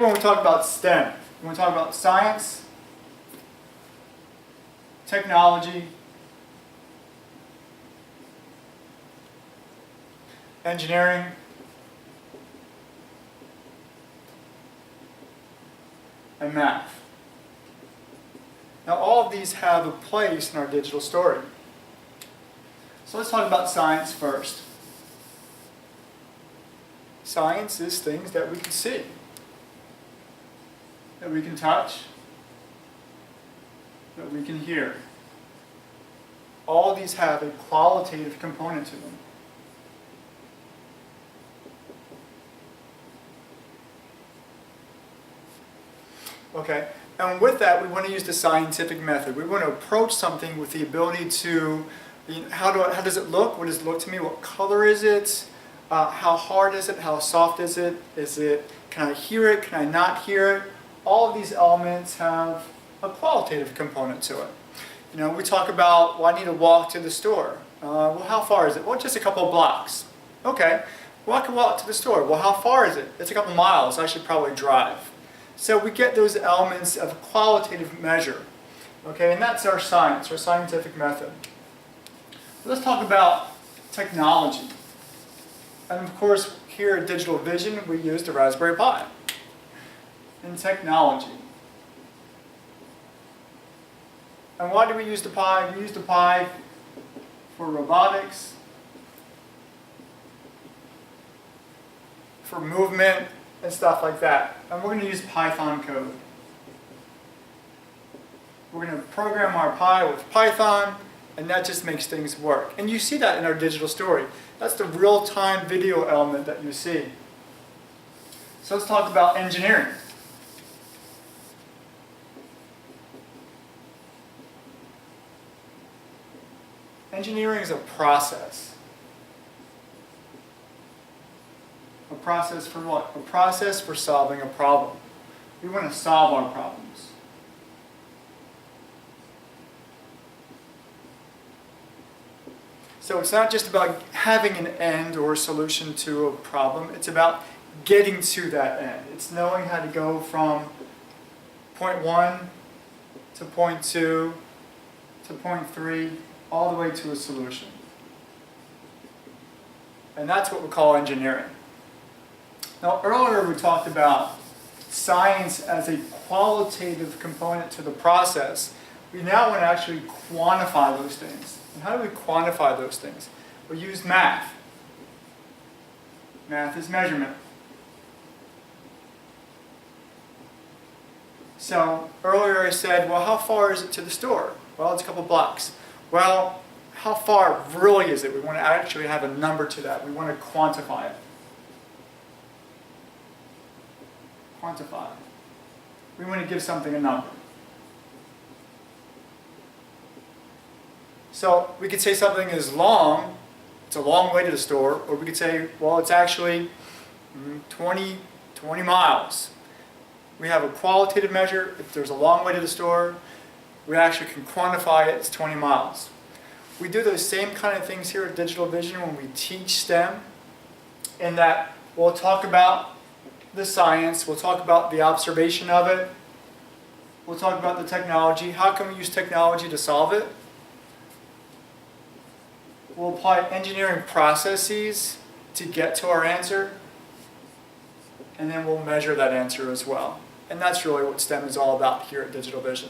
when we talk about STEM. When we talk about science, technology, engineering, and math. Now all of these have a place in our digital story. So let's talk about science first. Science is things that we can see, that we can touch, that we can hear. All of these have a qualitative component to them. Okay, and with that we want to use the scientific method. We want to approach something with the ability to, how does it look? What does it look to me? What color is it? How hard is it? How soft is it? Can I hear it? Can I not hear it? All of these elements have a qualitative component to it. We talk about, well, I need to walk to the store. Well, how far is it? Well, just a couple of blocks. Okay, well, I can walk to the store. Well, how far is it? It's a couple miles. I should probably drive. So we get those elements of qualitative measure. Okay, and that's our science, our scientific method. Let's talk about technology. And of course, here at Digital Vision, we use the Raspberry Pi. In technology. And why do we use the Pi? We use the Pi for robotics, for movement, and stuff like that. And we're going to use Python code. We're going to program our Pi with Python, and that just makes things work. And you see that in our digital story. That's the real-time video element that you see. So let's talk about engineering. Engineering is a process. A process for what? A process for solving a problem. We want to solve our problems. So it's not just about having an end or a solution to a problem. It's about getting to that end. It's knowing how to go from point 1 to point 2 to point 3 all the way to a solution. And that's what we call engineering. Now earlier we talked about science as a qualitative component to the process. We now want to actually quantify those things. And how do we quantify those things? We use math. Math is measurement. So earlier I said, well, how far is it to the store? Well, it's a couple blocks. Well, how far really is it? We want to actually have a number to that. We want to quantify it. Quantify. We want to give something a number. So we could say something is long, it's a long way to the store, or we could say, well, it's actually 20 miles. We have a qualitative measure. If there's a long way to the store, we actually can quantify it, it's 20 miles. We do those same kind of things here at Digital Vision when we teach STEM, in that we'll talk about the science, we'll talk about the observation of it, we'll talk about the technology. How can we use technology to solve it? We'll apply engineering processes to get to our answer, and then we'll measure that answer as well. And that's really what STEM is all about here at Digital Vision.